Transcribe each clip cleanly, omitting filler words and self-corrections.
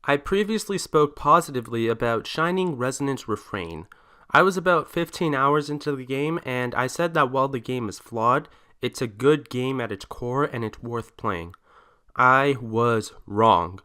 I previously spoke positively about Shining Resonance Refrain. I was about 15 hours into the game, and I said that while the game is flawed, it's a good game at its core and it's worth playing. I was wrong.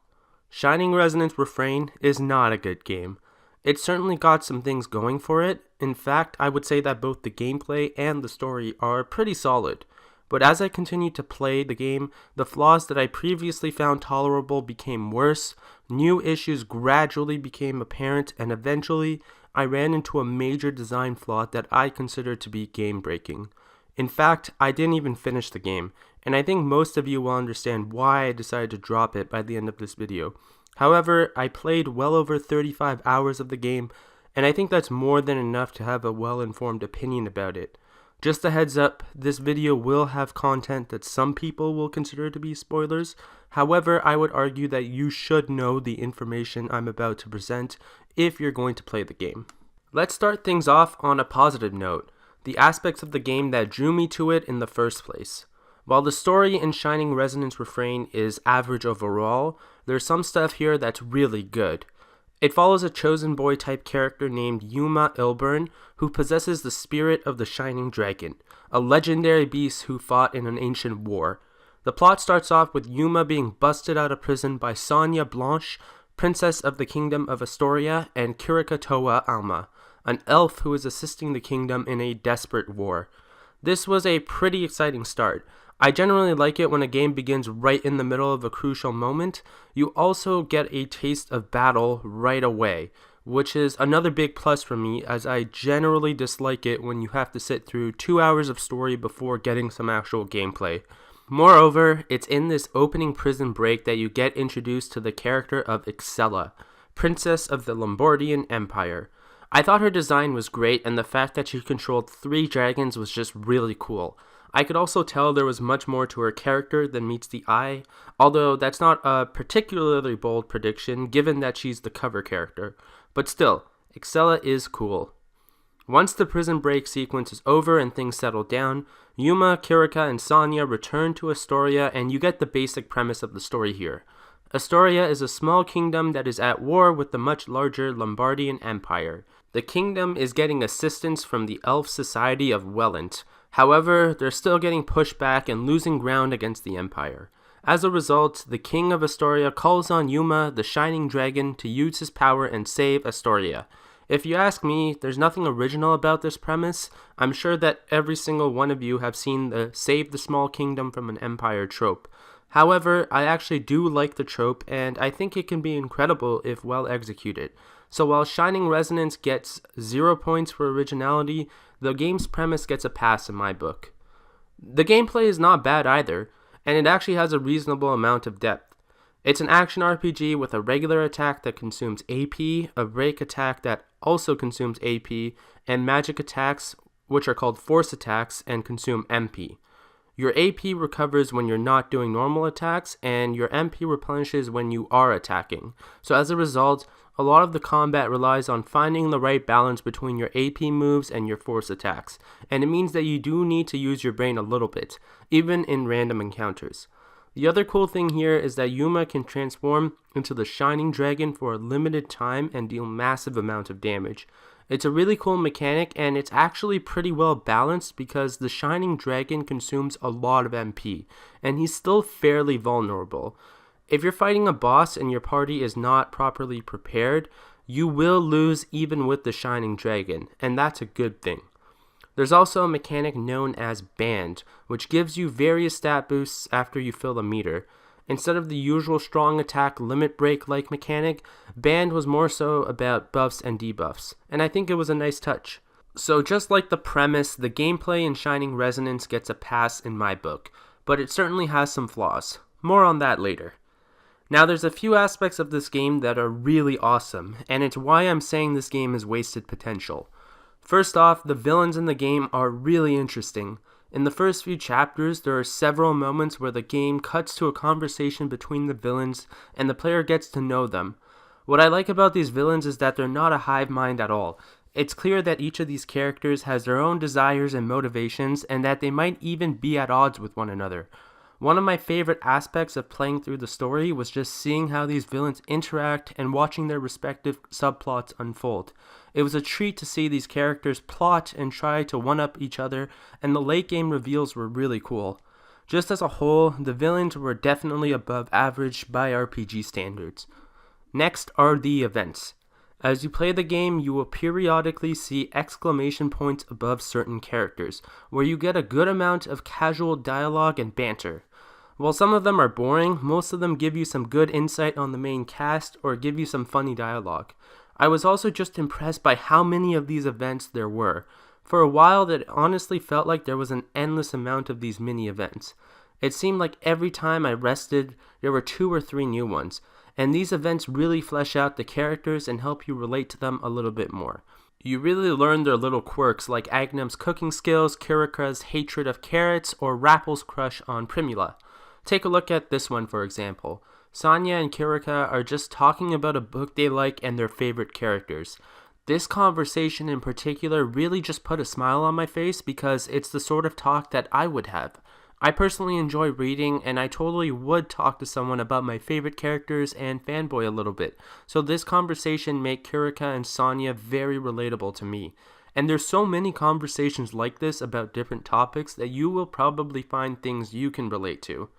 Shining Resonance Refrain is not a good game. It certainly got some things going for it. In fact, I would say that both the gameplay and the story are pretty solid. But as I continued to play the game, the flaws that I previously found tolerable became worse, new issues gradually became apparent, and eventually, I ran into a major design flaw that I consider to be game-breaking. In fact, I didn't even finish the game, and I think most of you will understand why I decided to drop it by the end of this video. However, I played well over 35 hours of the game, and I think that's more than enough to have a well-informed opinion about it. Just a heads up, this video will have content that some people will consider to be spoilers. However, I would argue that you should know the information I'm about to present if you're going to play the game. Let's start things off on a positive note, the aspects of the game that drew me to it in the first place. While the story in Shining Resonance Refrain is average overall, there's some stuff here that's really good. It follows a chosen boy type character named Yuma Ilburn, who possesses the spirit of the Shining Dragon, a legendary beast who fought in an ancient war. The plot starts off with Yuma being busted out of prison by Sonia Blanche, princess of the kingdom of Astoria, and Kirikatoa Alma, an elf who is assisting the kingdom in a desperate war. This was a pretty exciting start. I generally like it when a game begins right in the middle of a crucial moment. You also get a taste of battle right away, which is another big plus for me, as I generally dislike it when you have to sit through 2 hours of story before getting some actual gameplay. Moreover, it's in this opening prison break that you get introduced to the character of Excella, princess of the Lombardian Empire. I thought her design was great, and the fact that she controlled 3 dragons was just really cool. I could also tell there was much more to her character than meets the eye, although that's not a particularly bold prediction given that she's the cover character. But still, Excella is cool. Once the prison break sequence is over and things settle down, Yuma, Kirika, and Sonia return to Astoria, and you get the basic premise of the story here. Astoria is a small kingdom that is at war with the much larger Lombardian Empire. The kingdom is getting assistance from the elf society of Welland. However, they're still getting pushed back and losing ground against the Empire. As a result, the king of Astoria calls on Yuma, the Shining Dragon, to use his power and save Astoria. If you ask me, there's nothing original about this premise. I'm sure that every single one of you have seen the save the small kingdom from an empire trope. However, I actually do like the trope, and I think it can be incredible if well executed. So while Shining Resonance gets 0 points for originality, the game's premise gets a pass in my book. The gameplay is not bad either, and it actually has a reasonable amount of depth. It's an action RPG with a regular attack that consumes AP, a break attack that also consumes AP, and magic attacks, which are called force attacks and consume MP. Your AP recovers when you're not doing normal attacks, and your MP replenishes when you are attacking. So as a result, a lot of the combat relies on finding the right balance between your AP moves and your force attacks, and it means that you do need to use your brain a little bit, even in random encounters. The other cool thing here is that Yuma can transform into the Shining Dragon for a limited time and deal massive amount of damage. It's a really cool mechanic, and it's actually pretty well balanced because the Shining Dragon consumes a lot of MP, and he's still fairly vulnerable. If you're fighting a boss and your party is not properly prepared, you will lose even with the Shining Dragon, and that's a good thing. There's also a mechanic known as Band, which gives you various stat boosts after you fill a meter. Instead of the usual strong attack limit break like mechanic, Band was more so about buffs and debuffs, and I think it was a nice touch. So just like the premise, the gameplay in Shining Resonance gets a pass in my book, but it certainly has some flaws. More on that later. Now there's a few aspects of this game that are really awesome, and it's why I'm saying this game is wasted potential. First off, the villains in the game are really interesting. In the first few chapters, there are several moments where the game cuts to a conversation between the villains and the player gets to know them. What I like about these villains is that they're not a hive mind at all. It's clear that each of these characters has their own desires and motivations, and that they might even be at odds with one another. One of my favorite aspects of playing through the story was just seeing how these villains interact and watching their respective subplots unfold. It was a treat to see these characters plot and try to one-up each other, and the late game reveals were really cool. Just as a whole, the villains were definitely above average by RPG standards. Next are the events. As you play the game, you will periodically see exclamation points above certain characters, where you get a good amount of casual dialogue and banter. While some of them are boring, most of them give you some good insight on the main cast or give you some funny dialogue. I was also just impressed by how many of these events there were. For a while, it honestly felt like there was an endless amount of these mini events. It seemed like every time I rested, there were 2 or 3 new ones, and these events really flesh out the characters and help you relate to them a little bit more. You really learn their little quirks like Agnum's cooking skills, Kirika's hatred of carrots, or Rappel's crush on Primula. Take a look at this one for example. Sonya and Kirika are just talking about a book they like and their favorite characters. This conversation in particular really just put a smile on my face because it's the sort of talk that I would have. I personally enjoy reading, and I totally would talk to someone about my favorite characters and fanboy a little bit, so this conversation made Kirika and Sonya very relatable to me. And there's so many conversations like this about different topics that you will probably find things you can relate to.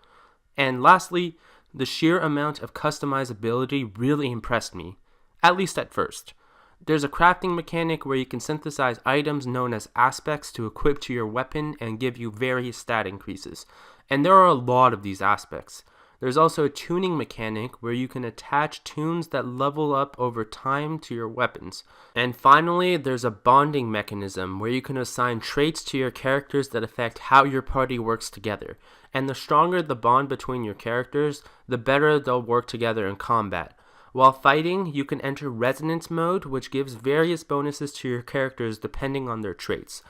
And lastly, the sheer amount of customizability really impressed me, at least at first. There's a crafting mechanic where you can synthesize items known as aspects to equip to your weapon and give you various stat increases, and there are a lot of these aspects. There's also a tuning mechanic where you can attach tunes that level up over time to your weapons. And finally, there's a bonding mechanism where you can assign traits to your characters that affect how your party works together. And the stronger the bond between your characters, the better they'll work together in combat. While fighting, you can enter Resonance mode, which gives various bonuses to your characters depending on their traits.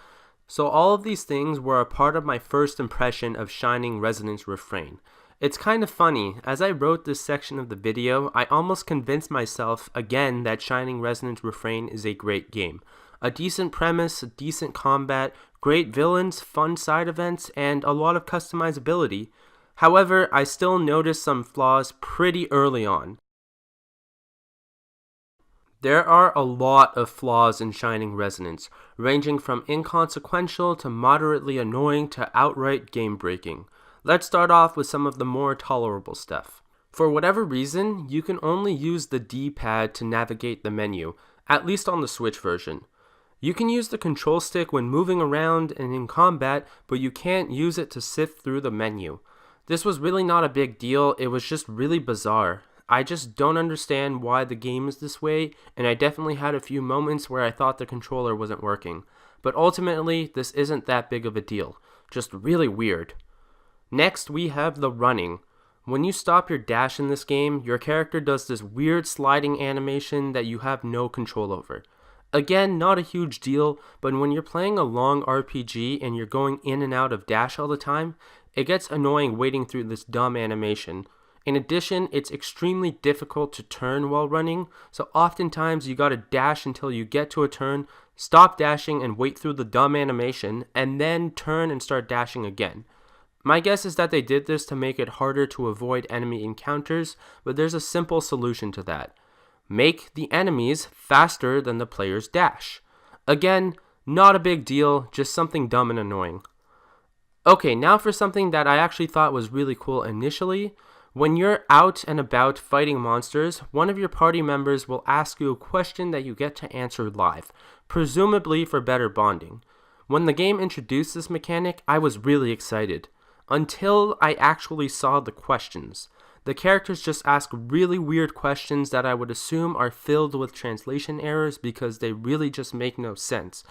So all of these things were a part of my first impression of Shining Resonance Refrain. It's kind of funny, as I wrote this section of the video, I almost convinced myself again that Shining Resonance Refrain is a great game. A decent premise, decent combat, great villains, fun side events, and a lot of customizability. However, I still noticed some flaws pretty early on. There are a lot of flaws in Shining Resonance, ranging from inconsequential to moderately annoying to outright game-breaking. Let's start off with some of the more tolerable stuff. For whatever reason, you can only use the D-pad to navigate the menu, at least on the Switch version. You can use the control stick when moving around and in combat, but you can't use it to sift through the menu. This was really not a big deal, it was just really bizarre. I just don't understand why the game is this way, and I definitely had a few moments where I thought the controller wasn't working. But ultimately, this isn't that big of a deal, just really weird. Next, we have the running. When you stop your dash in this game, your character does this weird sliding animation that you have no control over. Again, not a huge deal, but when you're playing a long RPG and you're going in and out of dash all the time, it gets annoying waiting through this dumb animation. In addition, it's extremely difficult to turn while running, so oftentimes you gotta dash until you get to a turn, stop dashing and wait through the dumb animation, and then turn and start dashing again. My guess is that they did this to make it harder to avoid enemy encounters, but there's a simple solution to that. Make the enemies faster than the player's dash. Again, not a big deal, just something dumb and annoying. Okay, now for something that I actually thought was really cool initially. When you're out and about fighting monsters, one of your party members will ask you a question that you get to answer live, presumably for better bonding. When the game introduced this mechanic, I was really excited. Until I actually saw the questions. The characters just ask really weird questions that I would assume are filled with translation errors because they really just make no sense.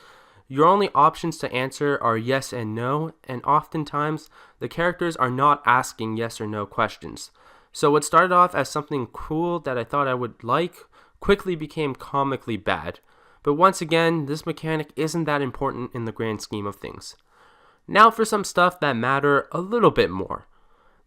Your only options to answer are yes and no, and oftentimes the characters are not asking yes or no questions. So what started off as something cool that I thought I would like quickly became comically bad. But once again, this mechanic isn't that important in the grand scheme of things. Now for some stuff that matter a little bit more.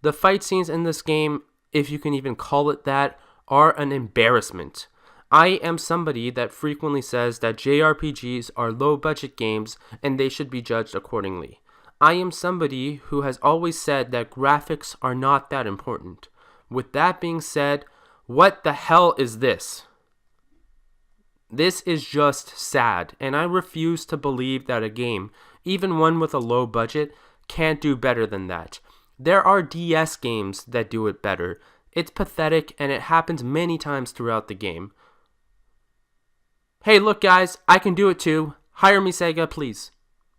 The fight scenes in this game, if you can even call it that, are an embarrassment. I am somebody that frequently says that JRPGs are low-budget games and they should be judged accordingly. I am somebody who has always said that graphics are not that important. With that being said, what the hell is this? This is just sad, and I refuse to believe that a game, even one with a low budget, can't do better than that. There are DS games that do it better. It's pathetic, and it happens many times throughout the game. Hey, look guys, I can do it too. Hire me, Sega, please.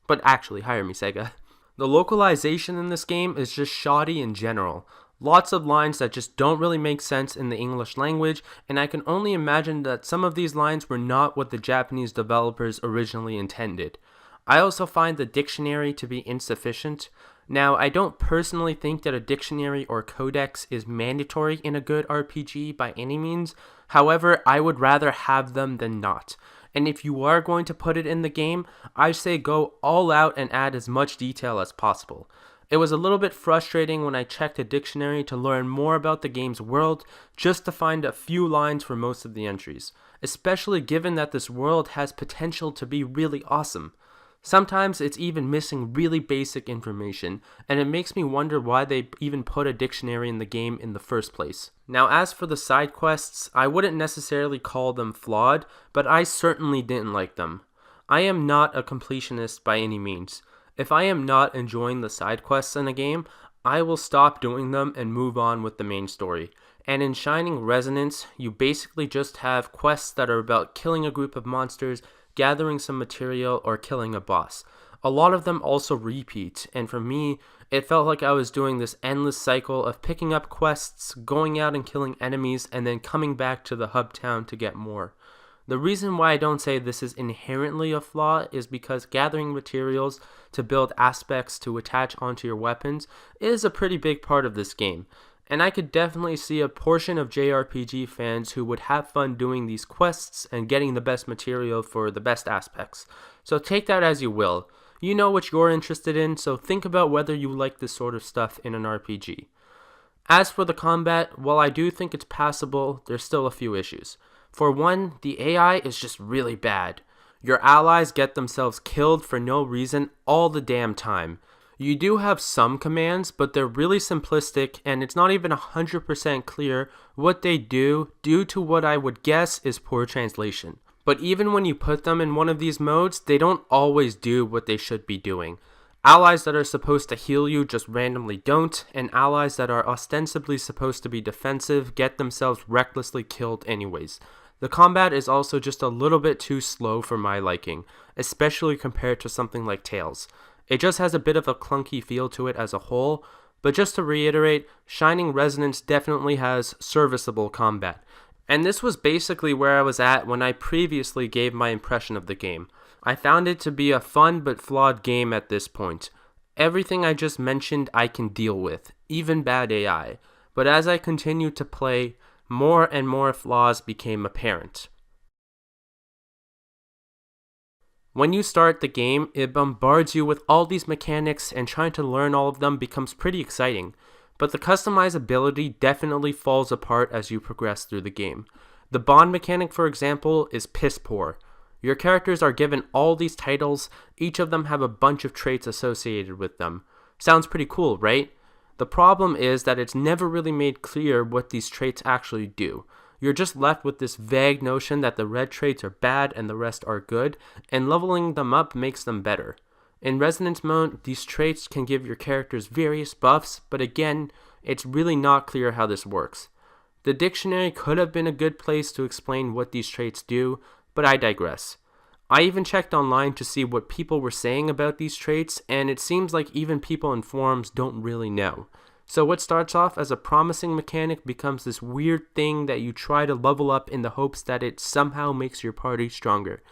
But actually, hire me, Sega. The localization in this game is just shoddy in general. Lots of lines that just don't really make sense in the English language, and I can only imagine that some of these lines were not what the Japanese developers originally intended. I also find the dictionary to be insufficient. Now, I don't personally think that a dictionary or codex is mandatory in a good RPG by any means. However, I would rather have them than not. And if you are going to put it in the game, I say go all out and add as much detail as possible. It was a little bit frustrating when I checked a dictionary to learn more about the game's world just to find a few lines for most of the entries, especially given that this world has potential to be really awesome. Sometimes it's even missing really basic information, and it makes me wonder why they even put a dictionary in the game in the first place. Now, as for the side quests, I wouldn't necessarily call them flawed, but I certainly didn't like them. I am not a completionist by any means. If I am not enjoying the side quests in a game, I will stop doing them and move on with the main story. And in Shining Resonance, you basically just have quests that are about killing a group of monsters, gathering some material, or killing a boss. A lot of them also repeat, and for me, it felt like I was doing this endless cycle of picking up quests, going out and killing enemies, and then coming back to the hub town to get more. The reason why I don't say this is inherently a flaw is because gathering materials to build aspects to attach onto your weapons is a pretty big part of this game, and I could definitely see a portion of JRPG fans who would have fun doing these quests and getting the best material for the best aspects. So take that as you will. You know what you're interested in, so think about whether you like this sort of stuff in an RPG. As for the combat, while I do think it's passable, there's still a few issues. For one, the AI is just really bad. Your allies get themselves killed for no reason all the damn time. You do have some commands, but they're really simplistic, and it's not even 100% clear what they do due to what I would guess is poor translation. But even when you put them in one of these modes, they don't always do what they should be doing. Allies that are supposed to heal you just randomly don't, and allies that are ostensibly supposed to be defensive get themselves recklessly killed anyways. The combat is also just a little bit too slow for my liking, especially compared to something like Tales. It just has a bit of a clunky feel to it as a whole, but just to reiterate, Shining Resonance definitely has serviceable combat. And this was basically where I was at when I previously gave my impression of the game. I found it to be a fun but flawed game at this point. Everything I just mentioned I can deal with, even bad AI. But as I continued to play, more and more flaws became apparent. When you start the game, it bombards you with all these mechanics, and trying to learn all of them becomes pretty exciting. But the customizability definitely falls apart as you progress through the game. The bond mechanic, for example, is piss poor. Your characters are given all these titles, each of them have a bunch of traits associated with them. Sounds pretty cool, right? The problem is that it's never really made clear what these traits actually do. You're just left with this vague notion that the red traits are bad and the rest are good, and leveling them up makes them better. In Resonance mode, these traits can give your characters various buffs, but again, it's really not clear how this works. The dictionary could have been a good place to explain what these traits do, but I digress. I even checked online to see what people were saying about these traits, and it seems like even people in forums don't really know. So what starts off as a promising mechanic becomes this weird thing that you try to level up in the hopes that it somehow makes your party stronger.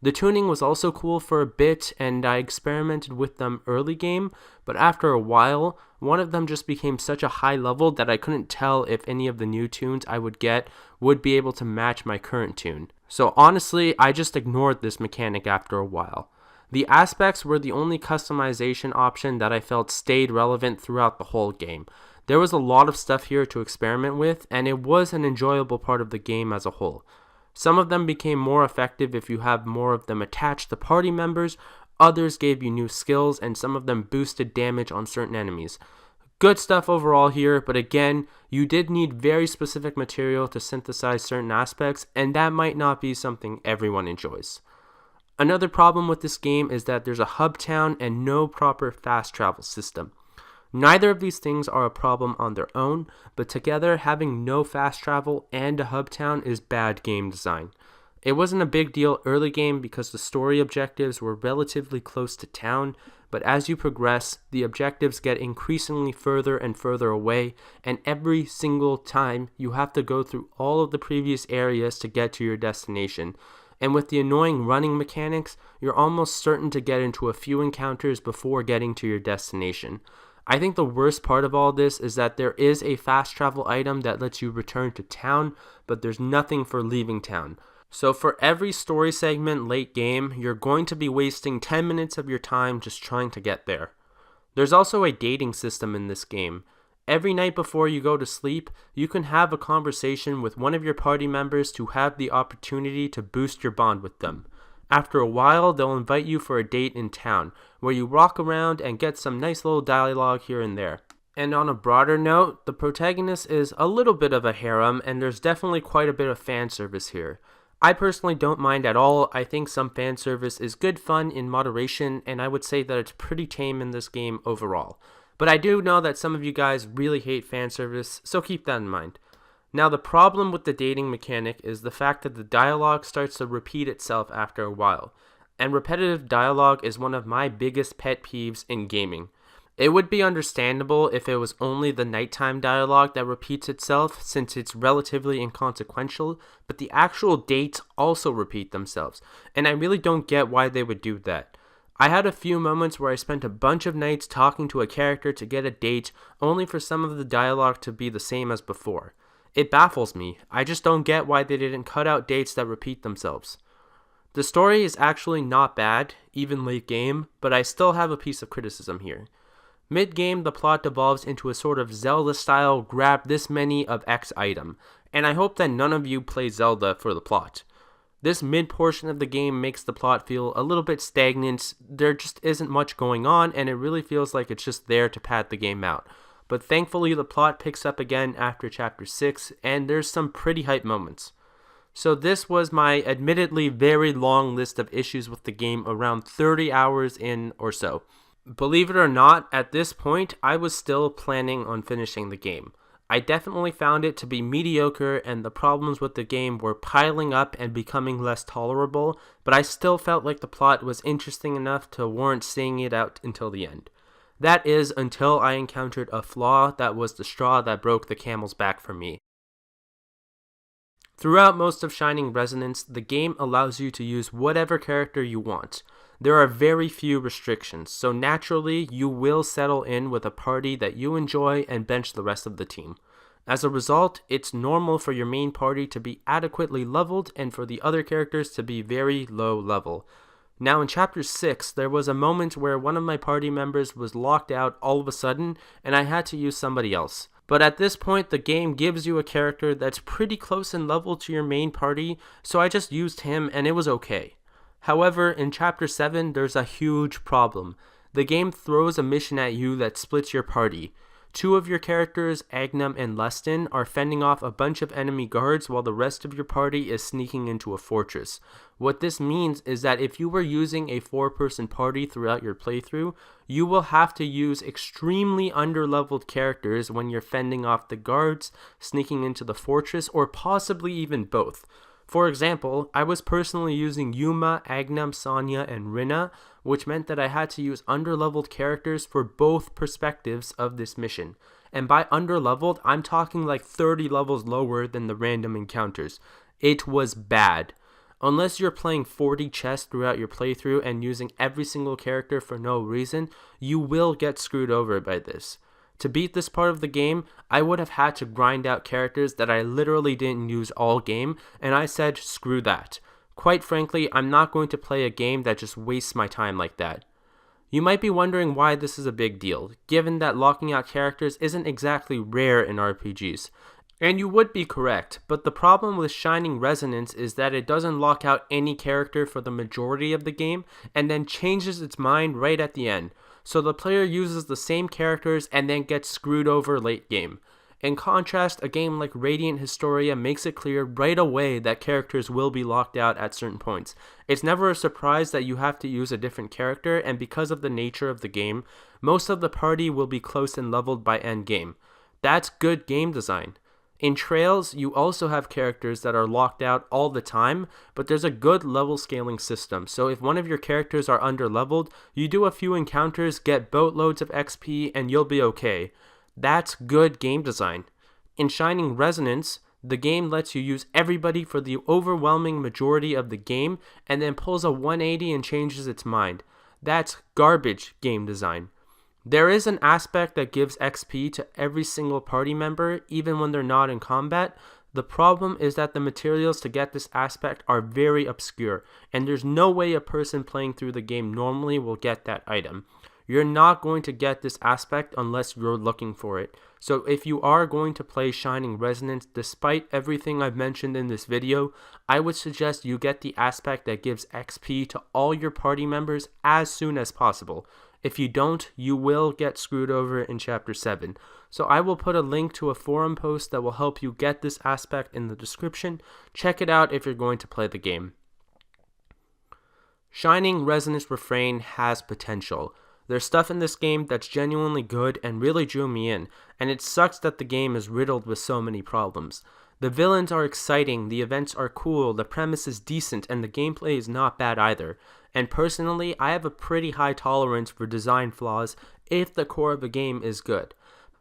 The tuning was also cool for a bit, and I experimented with them early game, but after a while, one of them just became such a high level that I couldn't tell if any of the new tunes I would get would be able to match my current tune. So honestly, I just ignored this mechanic after a while. The aspects were the only customization option that I felt stayed relevant throughout the whole game. There was a lot of stuff here to experiment with, and it was an enjoyable part of the game as a whole. Some of them became more effective if you have more of them attached to party members. Others gave you new skills, and some of them boosted damage on certain enemies. Good stuff overall here, but again, you did need very specific material to synthesize certain aspects, and that might not be something everyone enjoys. Another problem with this game is that there's a hub town and no proper fast travel system. Neither of these things are a problem on their own, but together having no fast travel and a hub town is bad game design. It wasn't a big deal early game because the story objectives were relatively close to town, but as you progress, the objectives get increasingly further and further away, and every single time you have to go through all of the previous areas to get to your destination. And with the annoying running mechanics, you're almost certain to get into a few encounters before getting to your destination. I think the worst part of all this is that there is a fast travel item that lets you return to town, but there's nothing for leaving town. So for every story segment late game, you're going to be wasting 10 minutes of your time just trying to get there. There's also a dating system in this game. Every night before you go to sleep, you can have a conversation with one of your party members to have the opportunity to boost your bond with them. After a while, they'll invite you for a date in town, where you walk around and get some nice little dialogue here and there. And on a broader note, the protagonist is a little bit of a harem, and there's definitely quite a bit of fan service here. I personally don't mind at all. I think some fan service is good fun in moderation, and I would say that it's pretty tame in this game overall. But I do know that some of you guys really hate fan service, so keep that in mind. Now, the problem with the dating mechanic is the fact that the dialogue starts to repeat itself after a while, and repetitive dialogue is one of my biggest pet peeves in gaming. It would be understandable if it was only the nighttime dialogue that repeats itself, since it's relatively inconsequential, but the actual dates also repeat themselves, and I really don't get why they would do that. I had a few moments where I spent a bunch of nights talking to a character to get a date, only for some of the dialogue to be the same as before. It baffles me. I just don't get why they didn't cut out dates that repeat themselves. The story is actually not bad, even late game, but I still have a piece of criticism here. Mid-game, the plot devolves into a sort of Zelda-style grab this many of X item, and I hope that none of you play Zelda for the plot. This mid-portion of the game makes the plot feel a little bit stagnant. There just isn't much going on, and it really feels like it's just there to pad the game out. But thankfully, the plot picks up again after Chapter 6, and there's some pretty hype moments. So this was my admittedly very long list of issues with the game, around 30 hours in or so. Believe it or not, at this point, I was still planning on finishing the game. I definitely found it to be mediocre, and the problems with the game were piling up and becoming less tolerable, but I still felt like the plot was interesting enough to warrant seeing it out until the end. That is, until I encountered a flaw that was the straw that broke the camel's back for me. Throughout most of Shining Resonance, the game allows you to use whatever character you want. There are very few restrictions, so naturally you will settle in with a party that you enjoy and bench the rest of the team. As a result, it's normal for your main party to be adequately leveled and for the other characters to be very low level. Now in Chapter 6, there was a moment where one of my party members was locked out all of a sudden and I had to use somebody else. But at this point, the game gives you a character that's pretty close in level to your main party, so I just used him and it was okay. However, in Chapter 7, there's a huge problem. The game throws a mission at you that splits your party. Two of your characters, Agnum and Leston, are fending off a bunch of enemy guards while the rest of your party is sneaking into a fortress. What this means is that if you were using a 4-person party throughout your playthrough, you will have to use extremely underleveled characters when you're fending off the guards, sneaking into the fortress, or possibly even both. For example, I was personally using Yuma, Agnum, Sonya, and Rina, which meant that I had to use underleveled characters for both perspectives of this mission. And by underleveled, I'm talking like 30 levels lower than the random encounters. It was bad. Unless you're playing 40 chess throughout your playthrough and using every single character for no reason, you will get screwed over by this. To beat this part of the game, I would have had to grind out characters that I literally didn't use all game, and I said screw that. Quite frankly, I'm not going to play a game that just wastes my time like that. You might be wondering why this is a big deal, given that locking out characters isn't exactly rare in RPGs. And you would be correct, but the problem with Shining Resonance is that it doesn't lock out any character for the majority of the game and then changes its mind right at the end. So the player uses the same characters and then gets screwed over late game. In contrast, a game like Radiant Historia makes it clear right away that characters will be locked out at certain points. It's never a surprise that you have to use a different character, and because of the nature of the game, most of the party will be close and leveled by end game. That's good game design. In Trails, you also have characters that are locked out all the time, but there's a good level scaling system. So if one of your characters are under leveled, you do a few encounters, get boatloads of XP, and you'll be okay. That's good game design. In Shining Resonance, the game lets you use everybody for the overwhelming majority of the game and then pulls a 180 and changes its mind. That's garbage game design. There is an aspect that gives XP to every single party member, even when they're not in combat. The problem is that the materials to get this aspect are very obscure, and there's no way a person playing through the game normally will get that item. You're not going to get this aspect unless you're looking for it. So if you are going to play Shining Resonance, despite everything I've mentioned in this video, I would suggest you get the aspect that gives XP to all your party members as soon as possible. If you don't, you will get screwed over in Chapter 7. So I will put a link to a forum post that will help you get this aspect in the description. Check it out if you're going to play the game. Shining Resonance Refrain has potential. There's stuff in this game that's genuinely good and really drew me in, and it sucks that the game is riddled with so many problems. The villains are exciting, the events are cool, the premise is decent, and the gameplay is not bad either. And personally, I have a pretty high tolerance for design flaws if the core of the game is good.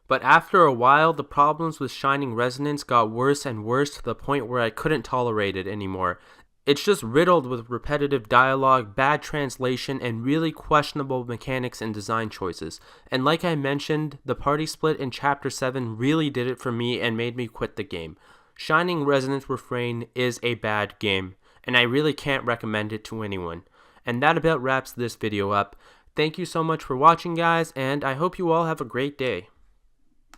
But after a while, the problems with Shining Resonance got worse and worse to the point where I couldn't tolerate it anymore. It's just riddled with repetitive dialogue, bad translation, and really questionable mechanics and design choices. And like I mentioned, the party split in Chapter 7 really did it for me and made me quit the game. Shining Resonance Refrain is a bad game, and I really can't recommend it to anyone. And that about wraps this video up. Thank you so much for watching, guys, and I hope you all have a great day.